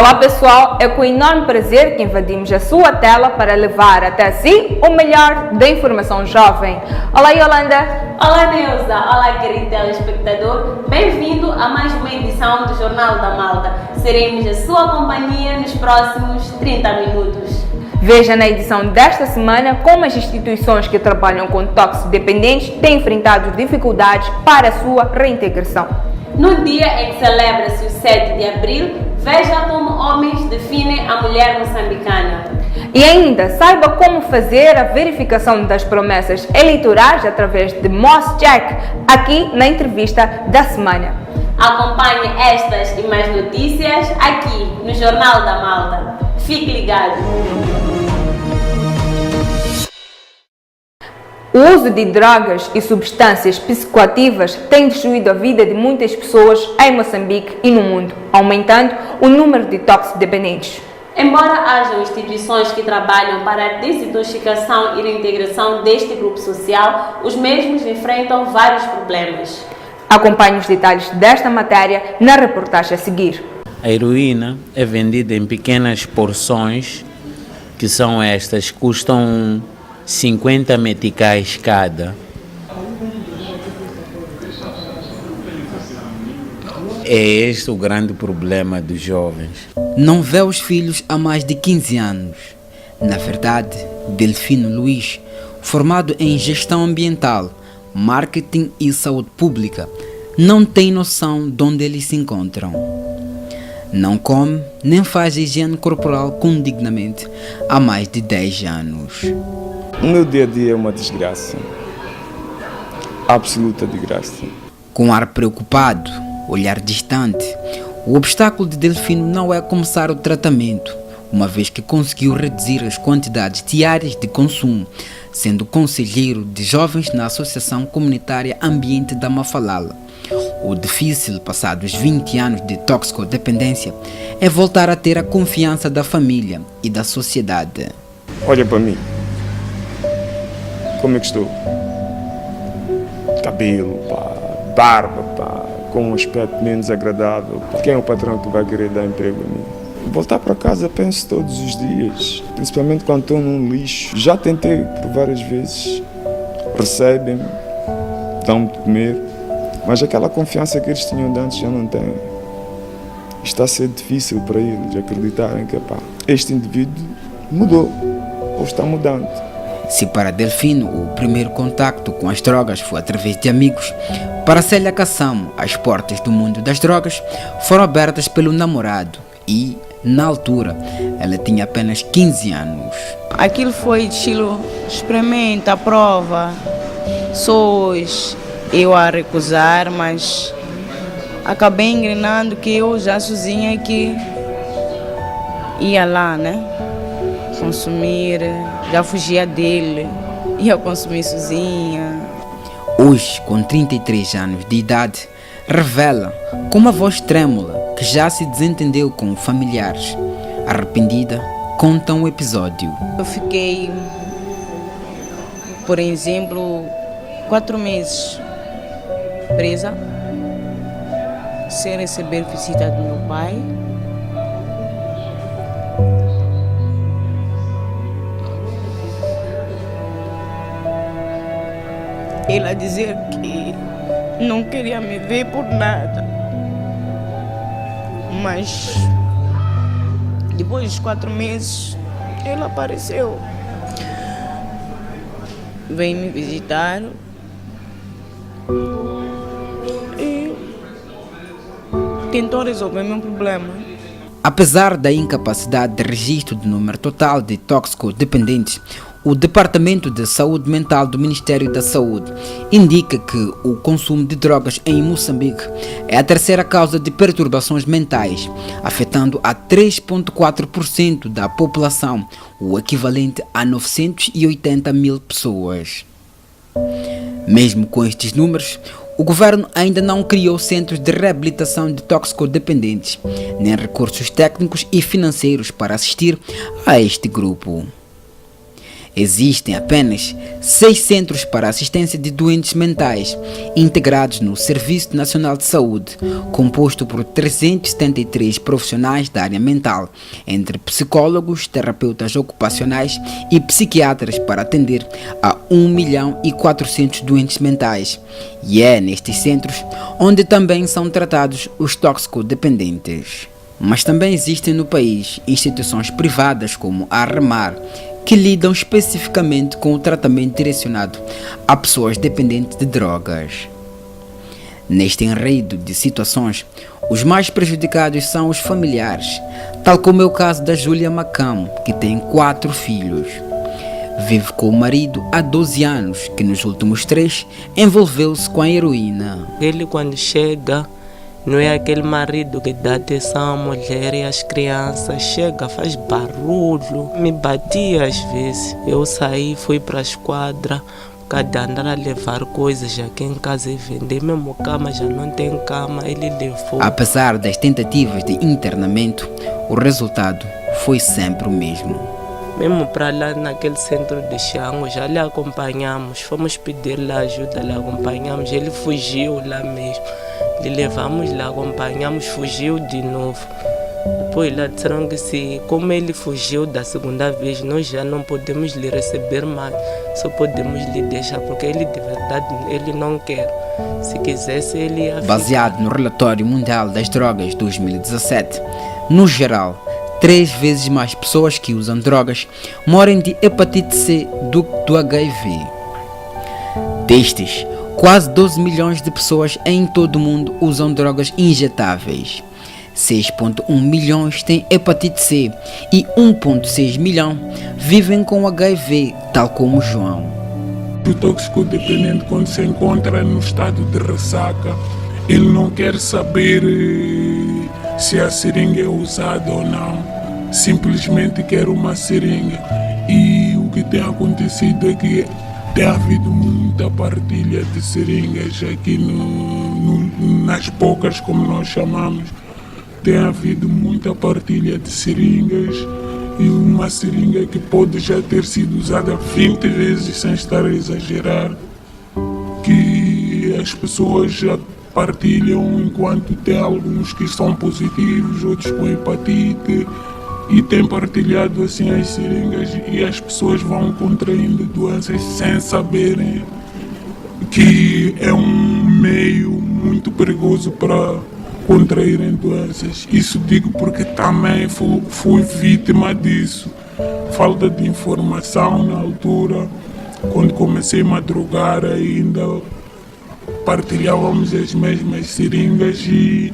Olá pessoal, é com enorme prazer que invadimos a sua tela para levar até si o melhor da informação jovem. Olá Yolanda! Olá Neuza! Olá querido telespectador! Bem-vindo a mais uma edição do Jornal da Malta. Seremos a sua companhia nos próximos 30 minutos. Veja na edição desta semana como as instituições que trabalham com toxicodependentes têm enfrentado dificuldades para a sua reintegração. No dia em que celebra-se o 7 de abril, veja como homens definem a mulher moçambicana. E ainda, saiba como fazer a verificação das promessas eleitorais através de MOSCheck, aqui na entrevista da semana. Acompanhe estas e mais notícias aqui no Jornal da Malta. Fique ligado! O uso de drogas e substâncias psicoativas tem destruído a vida de muitas pessoas em Moçambique e no mundo, aumentando o número de toxicodependentes. Embora hajam instituições que trabalham para a desintoxicação e reintegração deste grupo social, os mesmos enfrentam vários problemas. Acompanhe os detalhes desta matéria na reportagem a seguir. A heroína é vendida em pequenas porções, que são estas, custam 50 meticais cada. É este o grande problema dos jovens. Não vê os filhos há mais de 15 anos. Na verdade, Delfino Luiz, formado em gestão ambiental, marketing e saúde pública, não tem noção de onde eles se encontram. Não come nem faz higiene corporal condignamente há mais de 10 anos. O meu dia a dia é uma desgraça. Absoluta desgraça. Com ar preocupado, olhar distante, o obstáculo de Delfino não é começar o tratamento, uma vez que conseguiu reduzir as quantidades diárias de consumo, sendo conselheiro de jovens na Associação Comunitária Ambiente da Mafalala. O difícil, passados 20 anos de toxicodependência, é voltar a ter a confiança da família e da sociedade. Olha para mim. Como é que estou? Cabelo, pá, barba, pá, com um aspecto menos agradável. Quem é o patrão que vai querer dar emprego a mim? Voltar para casa penso todos os dias, principalmente quando estou num lixo. Já tentei por várias vezes, recebem-me, dão-me de comer, mas aquela confiança que eles tinham de antes já não têm. Está a ser difícil para eles acreditarem que este indivíduo mudou, ou está mudando. Se para Delfino o primeiro contacto com as drogas foi através de amigos, para Célia Cassamo as portas do mundo das drogas foram abertas pelo namorado e, na altura, ela tinha apenas 15 anos. Aquilo foi estilo experimenta, prova, só eu a recusar, mas acabei engrenando que eu já sozinha que ia lá, né? Consumir, já fugia dele, ia consumir sozinha. Hoje, com 33 anos de idade, revela com uma voz trêmula que já se desentendeu com familiares. Arrependida, conta um episódio. Eu fiquei, por exemplo, 4 meses presa, sem receber visita do meu pai. Ela dizer que não queria me ver por nada. Mas depois dos 4 meses, ela apareceu. Veio me visitar e tentou resolver meu problema. Apesar da incapacidade de registro do número total de toxicodependentes, o Departamento de Saúde Mental do Ministério da Saúde indica que o consumo de drogas em Moçambique é a terceira causa de perturbações mentais, afetando a 3,4% da população, o equivalente a 980 mil pessoas. Mesmo com estes números, o governo ainda não criou centros de reabilitação de toxicodependentes, nem recursos técnicos e financeiros para assistir a este grupo. Existem apenas 6 centros para assistência de doentes mentais, integrados no Serviço Nacional de Saúde, composto por 373 profissionais da área mental, entre psicólogos, terapeutas ocupacionais e psiquiatras, para atender a 1.400.000 doentes mentais. E é nestes centros onde também são tratados os toxicodependentes. Mas também existem no país instituições privadas como a Remar, que lidam especificamente com o tratamento direcionado a pessoas dependentes de drogas. Neste enredo de situações, os mais prejudicados são os familiares, tal como é o caso da Júlia Macam, que tem 4 filhos. Vive com o marido há 12 anos, que nos últimos 3 envolveu-se com a heroína. Ele, quando chega, não é aquele marido que dá atenção à mulher e às crianças. Chega, faz barulho, me batia às vezes. Eu saí, fui para a esquadra, cada andar a levar coisas aqui em casa e vender. Mesmo cama já não tem cama, ele levou. Apesar das tentativas de internamento, o resultado foi sempre o mesmo. Mesmo para lá naquele centro de Xango, já lhe acompanhamos, fomos pedir lá ajuda, lhe acompanhamos, ele fugiu lá mesmo. Lhe levamos lá, acompanhamos, fugiu de novo. Depois lá disseram que como ele fugiu da segunda vez, nós já não podemos lhe receber mais, só podemos lhe deixar, porque ele de verdade ele não quer. Se quisesse ele ia ficar. Baseado no Relatório Mundial das Drogas 2017, no geral, 3 vezes mais pessoas que usam drogas morrem de hepatite C do que do HIV. Destes, quase 12 milhões de pessoas em todo o mundo usam drogas injetáveis. 6,1 milhões têm hepatite C e 1,6 milhão vivem com HIV, tal como João. O toxicodependente, quando se encontra no estado de ressaca, ele não quer saber se a seringa é usada ou não. Simplesmente quer uma seringa. E o que tem acontecido é que tem havido muita partilha de seringas aqui nas bocas, como nós chamamos. Tem havido muita partilha de seringas, e uma seringa que pode já ter sido usada 20 vezes, sem estar a exagerar, que as pessoas já partilham, enquanto tem alguns que são positivos, outros com hepatite, e tem partilhado assim as seringas, e as pessoas vão contraindo doenças sem saberem que é um meio muito perigoso para contraírem doenças. Isso digo porque também fui vítima disso. Falta de informação na altura, quando comecei a drogar, ainda partilhávamos as mesmas seringas, e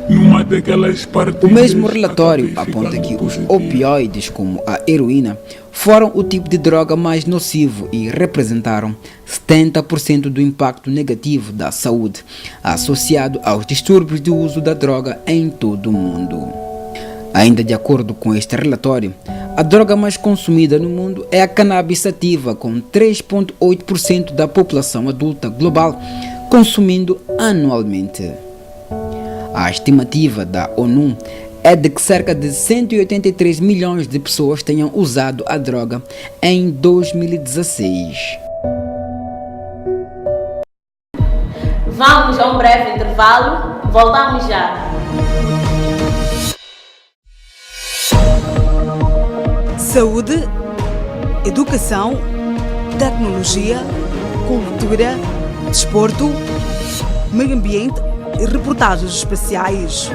numa daquelas partilhas, o mesmo relatório aponta que os opioides, como a heroína, foram o tipo de droga mais nocivo e representaram 70% do impacto negativo da saúde associado aos distúrbios de uso da droga em todo o mundo. Ainda de acordo com este relatório, a droga mais consumida no mundo é a cannabis sativa, com 3,8% da população adulta global consumindo anualmente. A estimativa da ONU é de que cerca de 183 milhões de pessoas tenham usado a droga em 2016. Vamos a um breve intervalo, voltamos já. Saúde, educação, tecnologia, cultura, desporto, meio ambiente e reportagens especiais.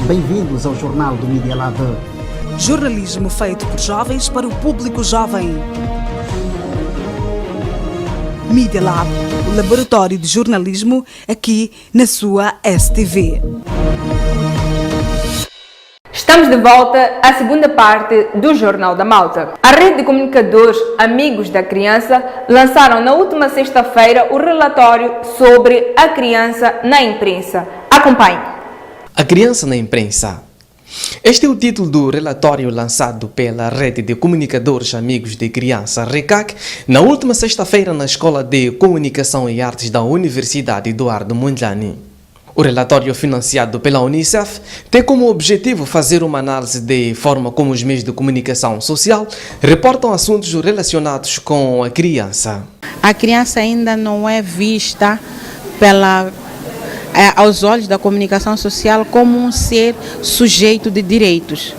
Bem-vindos ao Jornal do Media Lab. Jornalismo feito por jovens para o público jovem. Media Lab, o laboratório de jornalismo aqui na sua STV. Estamos de volta à segunda parte do Jornal da Malta. A rede de comunicadores Amigos da Criança lançaram na última sexta-feira o relatório sobre a criança na imprensa. Acompanhe. A criança na imprensa. Este é o título do relatório lançado pela Rede de Comunicadores Amigos de Criança, RECAC, na última sexta-feira na Escola de Comunicação e Artes da Universidade Eduardo Mondlane. O relatório financiado pela Unicef tem como objetivo fazer uma análise de forma como os meios de comunicação social reportam assuntos relacionados com a criança. A criança ainda não é vista aos olhos da comunicação social como um ser sujeito de direitos.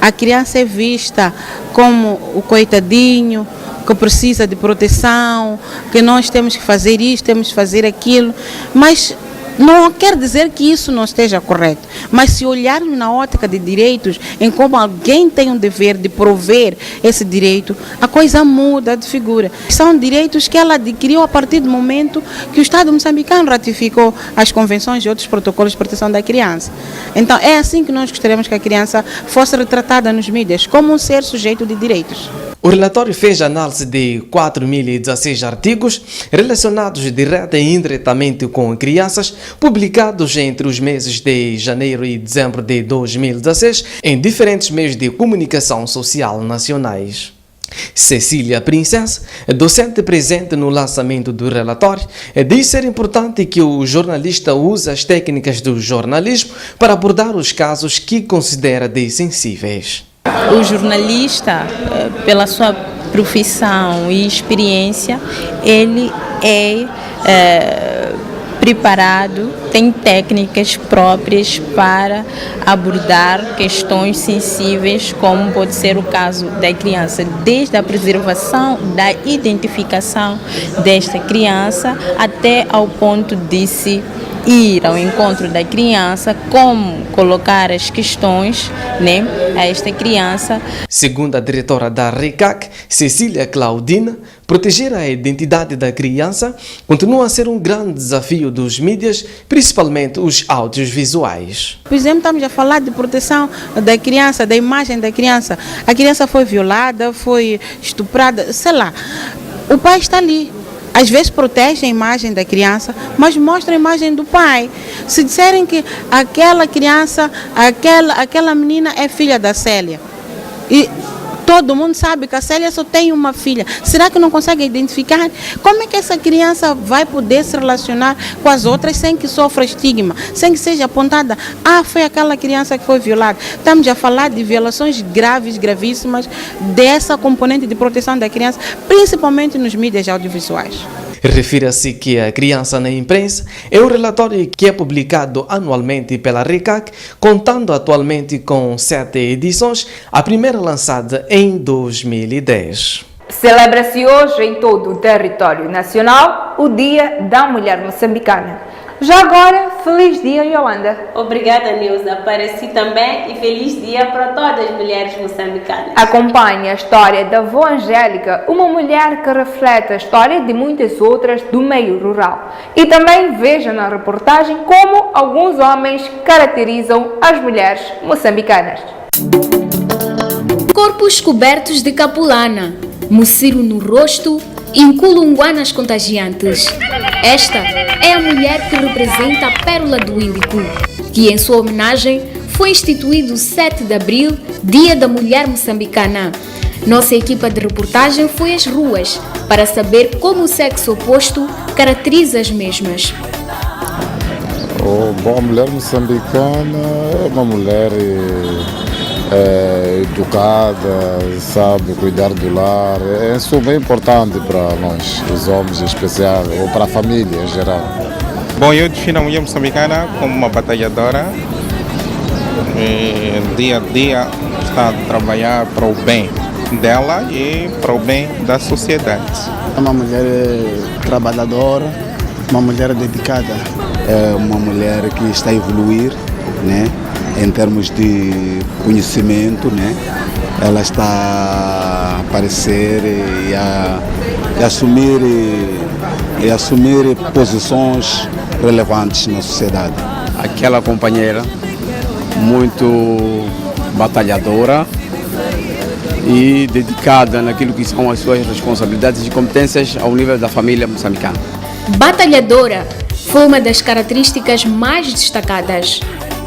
A criança é vista como o coitadinho, que precisa de proteção, que nós temos que fazer isto, temos que fazer aquilo, mas não quer dizer que isso não esteja correto, mas se olharmos na ótica de direitos, em como alguém tem um dever de prover esse direito, a coisa muda de figura. São direitos que ela adquiriu a partir do momento que o Estado moçambicano ratificou as convenções e outros protocolos de proteção da criança. Então é assim que nós gostaríamos que a criança fosse retratada nos mídias, como um ser sujeito de direitos. O relatório fez análise de 4.016 artigos relacionados direta e indiretamente com crianças, publicados entre os meses de janeiro e dezembro de 2016 em diferentes meios de comunicação social nacionais. Cecília Princess, docente presente no lançamento do relatório, diz ser importante que o jornalista use as técnicas do jornalismo para abordar os casos que considera de sensíveis. O jornalista, pela sua profissão e experiência, ele é preparado, tem técnicas próprias para abordar questões sensíveis, como pode ser o caso da criança, desde a preservação, da identificação desta criança, até ao ponto de se ir ao encontro da criança, como colocar as questões, a esta criança. Segundo a diretora da RECAC, Cecília Claudina, proteger a identidade da criança continua a ser um grande desafio dos mídias, principalmente os audiovisuais. Por exemplo, estamos a falar de proteção da criança, da imagem da criança. A criança foi violada, foi estuprada, sei lá. O pai está ali. Às vezes protege a imagem da criança, mas mostra a imagem do pai. Se disserem que aquela criança, aquela menina é filha da Célia, e todo mundo sabe que a Célia só tem uma filha, será que não consegue identificar? Como é que essa criança vai poder se relacionar com as outras sem que sofra estigma, sem que seja apontada, foi aquela criança que foi violada? Estamos a falar de violações graves, gravíssimas, dessa componente de proteção da criança, principalmente nos mídias audiovisuais. Refira-se que a criança na imprensa é um relatório que é publicado anualmente pela RECAC, contando atualmente com 7 edições, a primeira lançada em 2010. Celebra-se hoje em todo o território nacional o Dia da Mulher Moçambicana. Já agora, feliz dia, Yolanda. Obrigada, Neuza. Para si também e feliz dia para todas as mulheres moçambicanas. Acompanhe a história da avó Angélica, uma mulher que reflete a história de muitas outras do meio rural. E também veja na reportagem como alguns homens caracterizam as mulheres moçambicanas. Corpos cobertos de capulana, muciro no rosto e inculunguanas contagiantes. Esta é a mulher que representa a Pérola do Índico, que em sua homenagem foi instituído 7 de abril, Dia da Mulher Moçambicana. Nossa equipa de reportagem foi às ruas para saber como o sexo oposto caracteriza as mesmas. A mulher moçambicana é uma mulher educada, sabe cuidar do lar. Isso é bem importante para nós, os homens em especial, ou para a família em geral. Bom, eu defino a mulher moçambicana como uma batalhadora. Dia a dia está a trabalhar para o bem dela e para o bem da sociedade. É uma mulher trabalhadora, uma mulher dedicada. É uma mulher que está a evoluir, né? Em termos de conhecimento, né? Ela está a aparecer e a assumir posições relevantes na sociedade. Aquela companheira muito batalhadora e dedicada naquilo que são as suas responsabilidades e competências ao nível da família moçambicana. Batalhadora foi uma das características mais destacadas,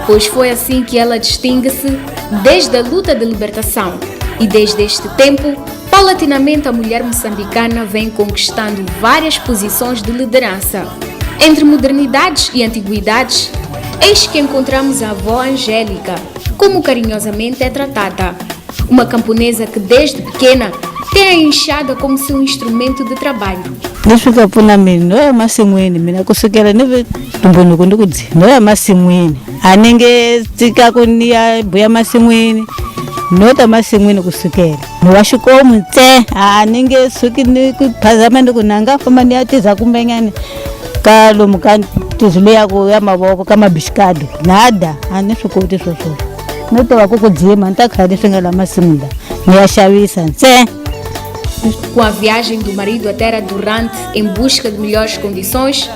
pois foi assim que ela distingue-se desde a luta de libertação. E desde este tempo, paulatinamente a mulher moçambicana vem conquistando várias posições de liderança. Entre modernidades e antiguidades, eis que encontramos a avó Angélica, como carinhosamente é tratada. Uma camponesa que desde pequena tem a enxada como seu instrumento de trabalho. Nifika puna mini no masin'wini mina kusukela ni tumbuluko ndikudzi no masin'wini anenge tsika kuniya buya masin'wini no ta masin'wini kusukela no wa xikomu tse anenge suki ni ku phazama ni kunanga famba ni atiza kumenyani ka lomu ka tizulu yako ya mavoko ka mabishikado nada ani swikoti swoswo no to va ku kudzima nta khali swi nga la masin'wini ni ya xavisa tse. Com a viagem do marido à terra do Rante em busca de melhores condições,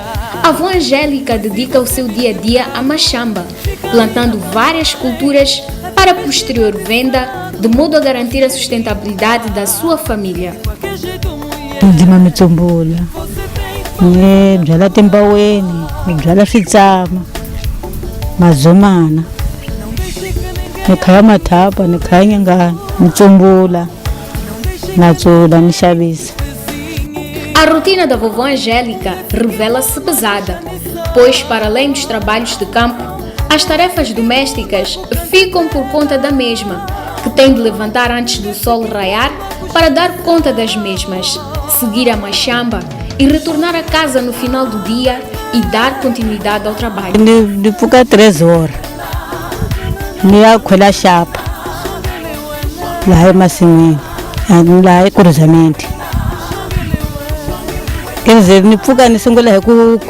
a avó Angélica dedica o seu dia a dia à machamba, plantando várias culturas para posterior venda, de modo a garantir a sustentabilidade da sua família. Ndima mitsumbula, ni byala timbaweni, ni byala switsama, mazomana, ni khaya mathapa, ni khaya nyangana, mitsumbula. A rotina da vovó Angélica revela-se pesada, pois, para além dos trabalhos de campo, as tarefas domésticas ficam por conta da mesma, que tem de levantar antes do sol raiar para dar conta das mesmas, seguir a machamba e retornar a casa no final do dia e dar continuidade ao trabalho. De pouca 3 horas, nem a colher chapa, lá é macinho. Lá é cruzamento. Quer dizer, ni pfuka ni sungula hi ku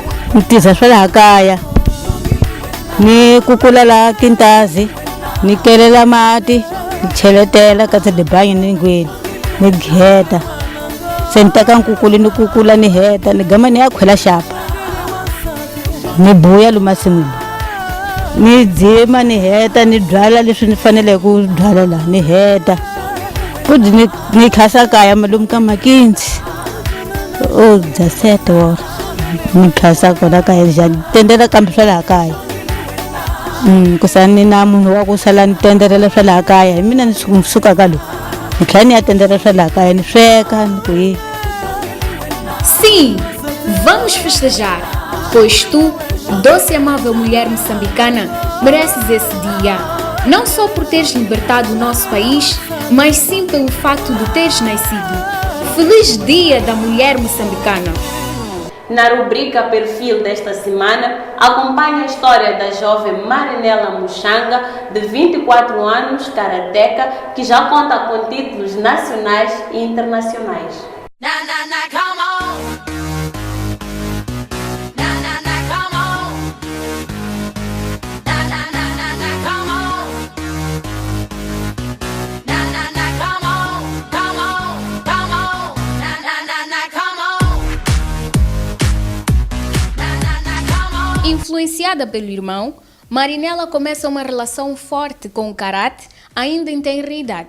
tisa swa laha kaya ni kukula la kintazi ni kelela mati ni cheletela ka tibangi ni ngwini ni heta se ni teka nkukuli ni kukula ni heta ni gama ni ya khwela xapa ni buya lomu masin'wini ni dzima ni heta ni byala leswi ni faneleke ku byala laha ni heta kudi ni khasa kaya malumu ka makinzi o dza 7 horas ni khasa kona kaya ja tendela kambe swa laha kaya kusani ni na munhu wa ku sala ni tenderela swa laha kaya hi mina ni suka ka lo ni tlhela ni ya tendela swa laha kaya ni sweka ni ku yini. Sim, vamos festejar, pois tu, doce e amável mulher moçambicana, mereces esse dia. Não só por teres libertado o nosso país, mas sim pelo facto de teres nascido. Feliz Dia da Mulher Moçambicana! Na rubrica Perfil desta semana, acompanha a história da jovem Marinela Muxanga, de 24 anos, karateca, que já conta com títulos nacionais e internacionais. Come on. Influenciada pelo irmão, Marinela começa uma relação forte com o karate ainda em tenra idade.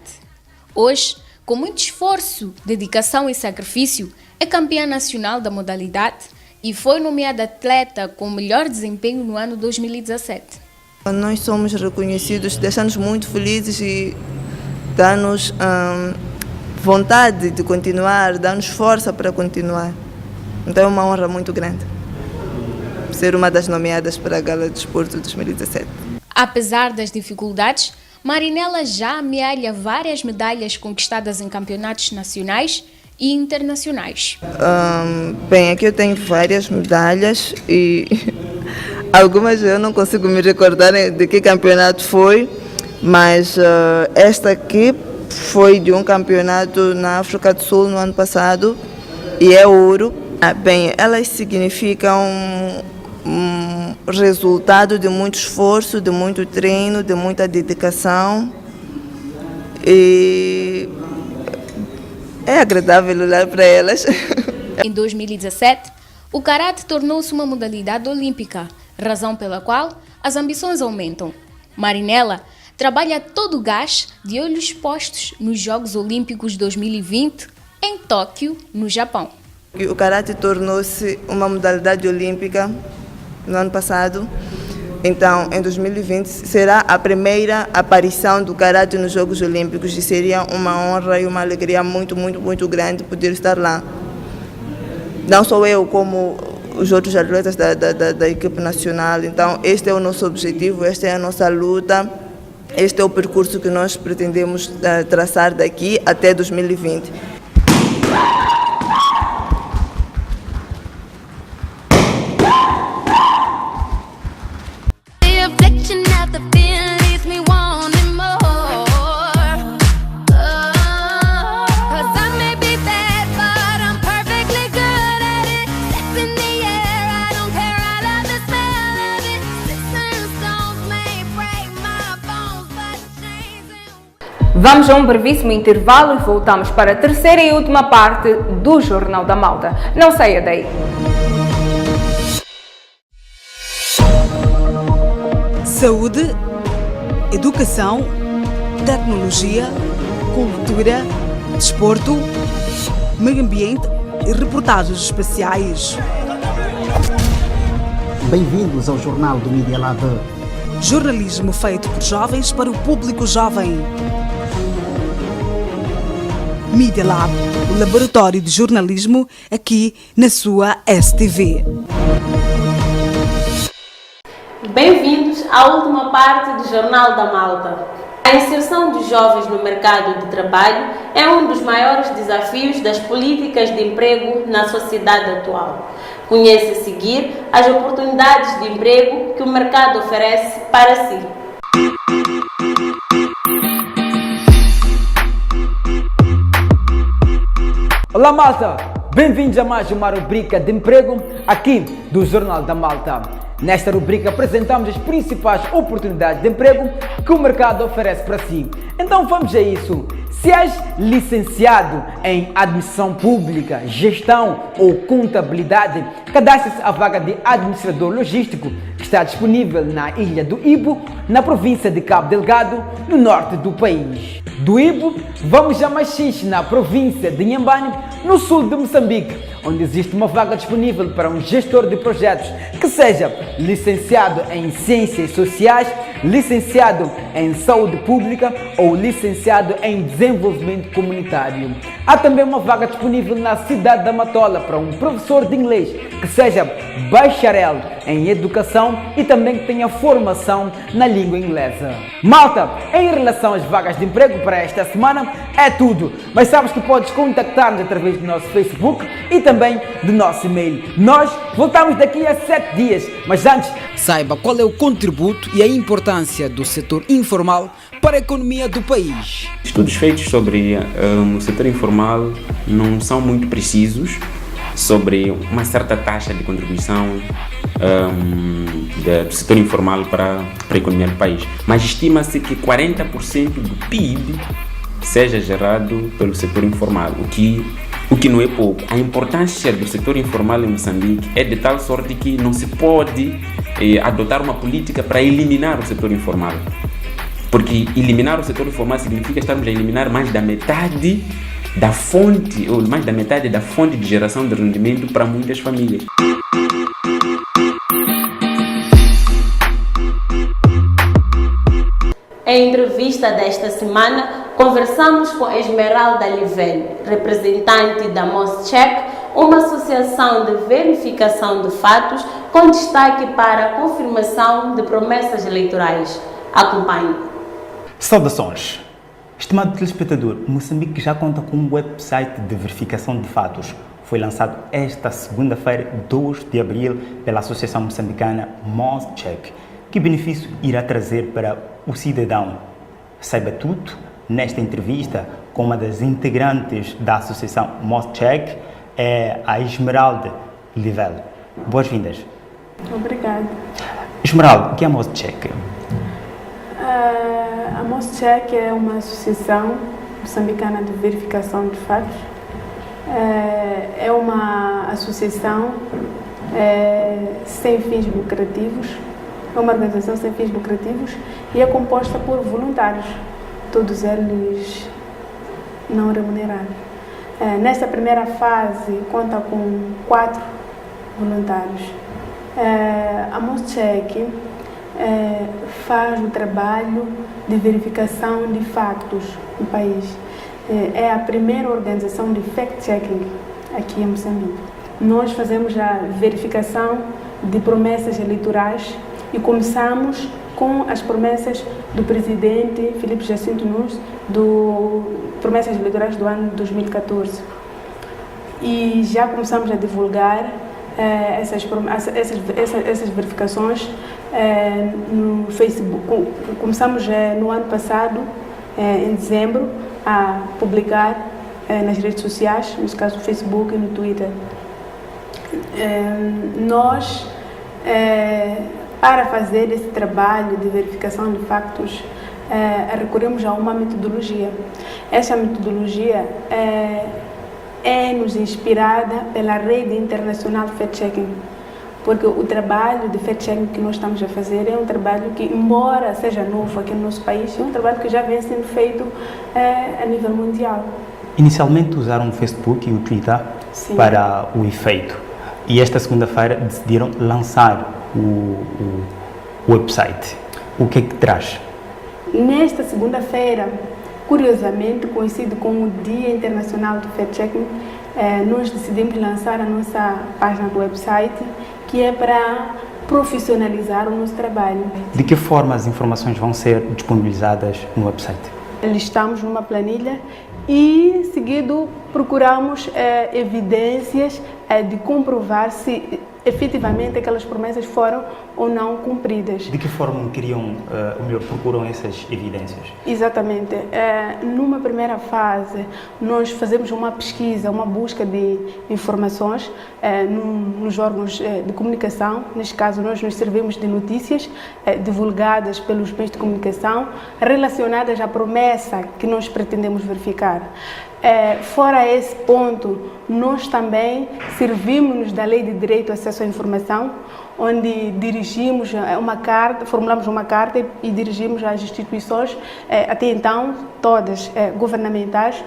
Hoje, com muito esforço, dedicação e sacrifício, é campeã nacional da modalidade e foi nomeada atleta com melhor desempenho no ano 2017. Nós somos reconhecidos, deixa-nos muito felizes e dá-nos vontade de continuar, dá-nos força para continuar. Então é uma honra muito grande ser uma das nomeadas para a Gala de Desporto 2017. Apesar das dificuldades, Marinela já amealha várias medalhas conquistadas em campeonatos nacionais e internacionais. Bem, aqui eu tenho várias medalhas e algumas eu não consigo me recordar de que campeonato foi, mas esta aqui foi de um campeonato na África do Sul no ano passado e é ouro. Bem, elas significam resultado de muito esforço, de muito treino, de muita dedicação e é agradável olhar para elas. Em 2017, o karate tornou-se uma modalidade olímpica, razão pela qual as ambições aumentam. Marinela trabalha a todo gás de olhos postos nos Jogos Olímpicos 2020 em Tóquio, no Japão. O karate tornou-se uma modalidade olímpica no ano passado, então em 2020 será a primeira aparição do karate nos Jogos Olímpicos e seria uma honra e uma alegria muito grande poder estar lá. Não só eu, como os outros atletas da equipe nacional. Então, este é o nosso objetivo, esta é a nossa luta, este é o percurso que nós pretendemos traçar daqui até 2020. Vamos a um brevíssimo intervalo e voltamos para a terceira e última parte do Jornal da Malta. Não saia daí. Saúde, educação, tecnologia, cultura, desporto, meio ambiente e reportagens especiais. Bem-vindos ao Jornal do Media Lab. Jornalismo feito por jovens para o público jovem. Media Lab, o laboratório de jornalismo aqui na sua STV. Bem-vindos à última parte do Jornal da Malta. A inserção dos jovens no mercado de trabalho é um dos maiores desafios das políticas de emprego na sociedade atual. Conheça a seguir as oportunidades de emprego que o mercado oferece para si. Olá malta, bem-vindos a mais uma rubrica de emprego aqui do Jornal da Malta. Nesta rubrica apresentamos as principais oportunidades de emprego que o mercado oferece para si. Então vamos a isso. Se és licenciado em Administração Pública, Gestão ou Contabilidade, cadastre-se à vaga de Administrador Logístico, que está disponível na Ilha do Ibo, na província de Cabo Delgado, no norte do país. Do Ibo, vamos a Machixe, na província de Inhambane, no sul de Moçambique, onde existe uma vaga disponível para um gestor de projetos que seja licenciado em Ciências Sociais, licenciado em Saúde Pública ou licenciado em Desenvolvimento Comunitário. Há também uma vaga disponível na cidade da Matola para um professor de inglês que seja bacharel em Educação e também que tenha formação na língua inglesa. Malta, em relação às vagas de emprego para esta semana é tudo, mas sabes que podes contactar-nos através do nosso Facebook e também do nosso e-mail. Nós voltamos daqui a 7 dias, mas antes, saiba qual é o contributo e a importância do setor informal para a economia do país. Estudos feitos sobre o setor informal não são muito precisos sobre uma certa taxa de contribuição do setor informal para a economia do país, mas estima-se que 40% do PIB seja gerado pelo setor informal, o que não é pouco. A importância do setor informal em Moçambique é de tal sorte que não se pode adotar uma política para eliminar o setor informal, porque eliminar o setor informal significa estarmos a eliminar mais da metade da fonte, ou mais da metade da fonte de geração de rendimento para muitas famílias. Em entrevista desta semana, conversamos com Esmeralda Livelle, representante da Moscheck, uma associação de verificação de fatos com destaque para a confirmação de promessas eleitorais. Acompanhe. Saudações! Estimado telespectador, Moçambique já conta com um website de verificação de fatos. Foi lançado esta segunda-feira, 2 de abril, pela Associação Moçambicana Moscheck. Que benefício irá trazer para o cidadão? Saiba tudo nesta entrevista com uma das integrantes da Associação Moscheck, a Esmeralda Livelle. Boas-vindas. Obrigada. Esmeralda, o que é a Moscheck? A Moscheck é uma associação moçambicana de verificação de fatos. É uma associação sem fins lucrativos, é uma organização sem fins lucrativos e é composta por voluntários, todos eles não remunerados. Nesta primeira fase conta com 4 voluntários. A Moscheck faz o trabalho de verificação de fatos no país. É a primeira organização de fact-checking aqui em Moçambique. nós fazemos a verificação de promessas eleitorais e começamos com as promessas do presidente Filipe Jacinto Nunes, promessas eleitorais do ano 2014. E já começamos a divulgar essas verificações no Facebook. Começamos no ano passado, em dezembro, a publicar nas redes sociais, no caso no Facebook e no Twitter. Nós, para fazer esse trabalho de verificação de factos, recorremos a uma metodologia. Essa metodologia é-nos inspirada pela rede internacional de fact-checking, porque o trabalho de fact-checking que nós estamos a fazer é um trabalho que, embora seja novo aqui no nosso país, é um trabalho que já vem sendo feito a nível mundial. Inicialmente usaram o Facebook e o Twitter para o efeito, e esta segunda-feira decidiram lançar o website. O que é que traz? Nesta segunda-feira, curiosamente, coincide com o Dia Internacional do Fact-Checking, nós decidimos lançar a nossa página do website, que é para profissionalizar o nosso trabalho. De que forma as informações vão ser disponibilizadas no website? Listamos numa planilha e, seguido, procuramos evidências de comprovar se efetivamente aquelas promessas foram ou não cumpridas. De que forma procuram essas evidências? Exatamente. Numa primeira fase, nós fazemos uma pesquisa, uma busca de informações nos órgãos de comunicação. Neste caso, nós nos servimos de notícias divulgadas pelos meios de comunicação relacionadas à promessa que nós pretendemos verificar. Fora esse ponto, nós também servimos-nos da Lei de Direito ao Acesso à Informação, onde dirigimos formulamos uma carta e dirigimos às instituições, até então todas governamentais,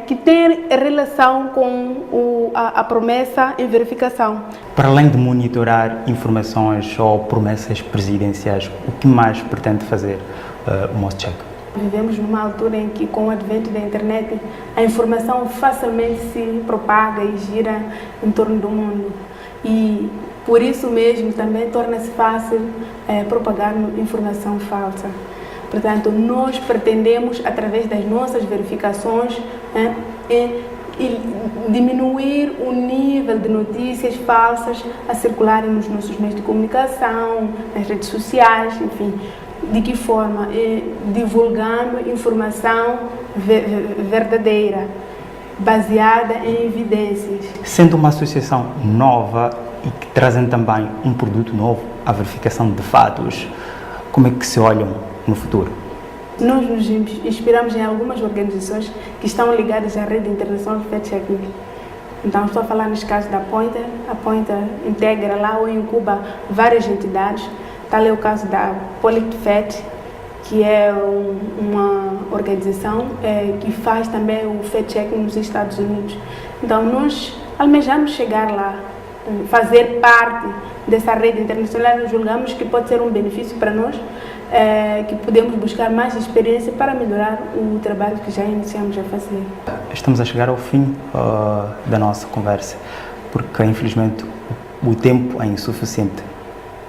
que têm relação com a promessa em verificação. Para além de monitorar informações ou promessas presidenciais, o que mais pretende fazer o MozCheck? Vivemos numa altura em que, com o advento da internet, a informação facilmente se propaga e gira em torno do mundo. E, por isso mesmo, também torna-se fácil propagar informação falsa. Portanto, nós pretendemos, através das nossas verificações, diminuir o nível de notícias falsas a circularem nos nossos meios de comunicação, nas redes sociais, enfim. De que forma? Divulgando informação verdadeira, baseada em evidências. Sendo uma associação nova e que trazem também um produto novo, a verificação de fatos, como é que se olham no futuro? Nós nos inspiramos em algumas organizações que estão ligadas à rede internacional de fact-checking. Então, estou a falar neste caso da Pointer. A Pointer integra lá ou incuba várias entidades. Tal é o caso da PolitiFact, que é uma organização que faz também o fact-checking nos Estados Unidos. Então, nós almejamos chegar lá, fazer parte dessa rede internacional. Nós julgamos que pode ser um benefício para nós, que podemos buscar mais experiência para melhorar o trabalho que já iniciamos a fazer. Estamos a chegar ao fim da nossa conversa, porque infelizmente o tempo é insuficiente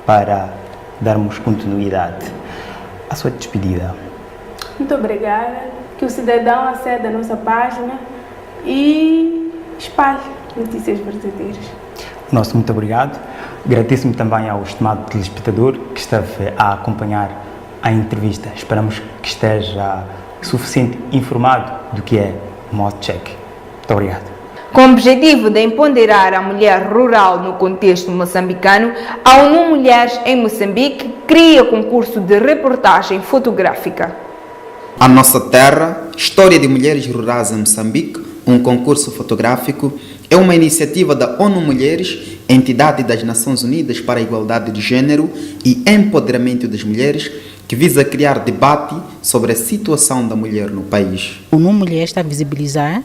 para darmos continuidade. A sua despedida. Muito obrigada. Que o cidadão acede à nossa página e espalhe notícias verdadeiras. Nosso muito obrigado. Gratíssimo também ao estimado telespectador que esteve a acompanhar a entrevista. Esperamos que esteja suficiente informado do que é MozCheck. Muito obrigado. Com o objetivo de empoderar a mulher rural no contexto moçambicano, a ONU Mulheres em Moçambique cria concurso de reportagem fotográfica. A Nossa Terra, História de Mulheres Rurais em Moçambique, um concurso fotográfico, é uma iniciativa da ONU Mulheres, entidade das Nações Unidas para a Igualdade de Gênero e Empoderamento das Mulheres, que visa criar debate sobre a situação da mulher no país. A ONU Mulheres está a visibilizar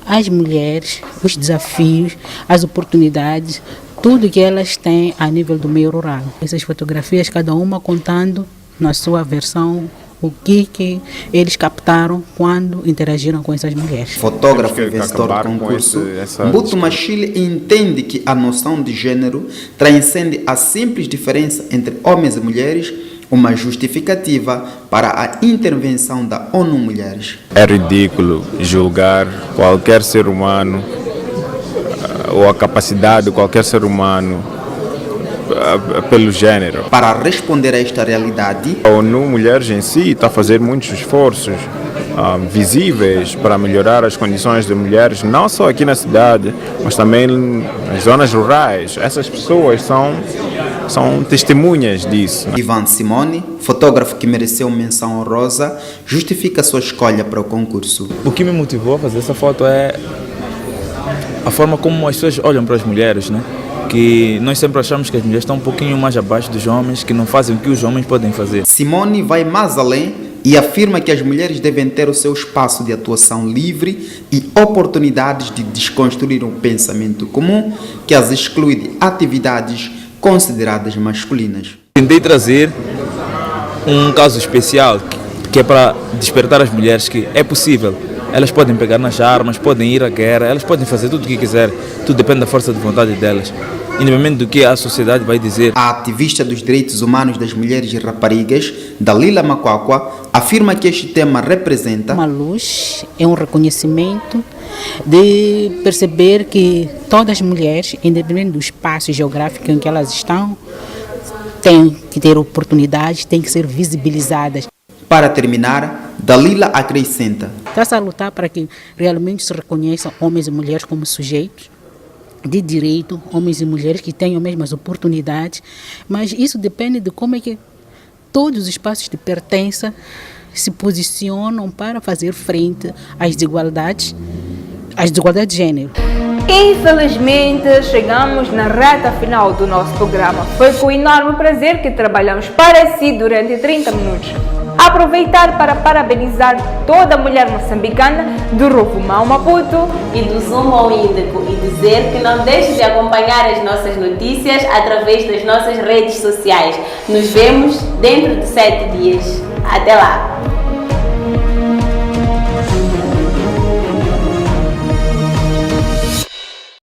as mulheres, os desafios, as oportunidades, tudo que elas têm a nível do meio rural. Essas fotografias, cada uma contando na sua versão o que eles captaram quando interagiram com essas mulheres. Fotógrafo e vencedor do concurso, Mbuto Machile entende que a noção de gênero transcende a simples diferença entre homens e mulheres, uma justificativa para a intervenção da ONU Mulheres. É ridículo julgar qualquer ser humano ou a capacidade de qualquer ser humano pelo gênero. Para responder a esta realidade, a ONU Mulheres em si está a fazer muitos esforços visíveis para melhorar as condições de mulheres, não só aqui na cidade, mas também nas zonas rurais. Essas pessoas são testemunhas disso. Ivan Simone, fotógrafo que mereceu menção honrosa, justifica sua escolha para o concurso. O que me motivou a fazer essa foto é a forma como as pessoas olham para as mulheres, né? Que nós sempre achamos que as mulheres estão um pouquinho mais abaixo dos homens, que não fazem o que os homens podem fazer. Simone vai mais além e afirma que as mulheres devem ter o seu espaço de atuação livre e oportunidades de desconstruir um pensamento comum que as exclui de atividades consideradas masculinas. Tentei trazer um caso especial que é para despertar as mulheres que é possível. Elas podem pegar nas armas, podem ir à guerra, elas podem fazer tudo o que quiser, tudo depende da força de vontade delas, independente do que a sociedade vai dizer. A ativista dos direitos humanos das mulheres e raparigas, Dalila Makwakwa, afirma que este tema representa uma luz, é um reconhecimento de perceber que todas as mulheres, independente do espaço geográfico em que elas estão, têm que ter oportunidades, têm que ser visibilizadas. Para terminar, Dalila acrescenta: está-se a lutar para que realmente se reconheçam homens e mulheres como sujeitos de direito, homens e mulheres que tenham as mesmas oportunidades, mas isso depende de como é que todos os espaços de pertença se posicionam para fazer frente às desigualdades de gênero. Infelizmente, chegamos na reta final do nosso programa. Foi com enorme prazer que trabalhamos para si durante 30 minutos. Aproveitar para parabenizar toda a mulher moçambicana do Rovuma Maputo e do Zuma ao Índico e dizer que não deixe de acompanhar as nossas notícias através das nossas redes sociais. Nos vemos dentro de 7 dias. Até lá!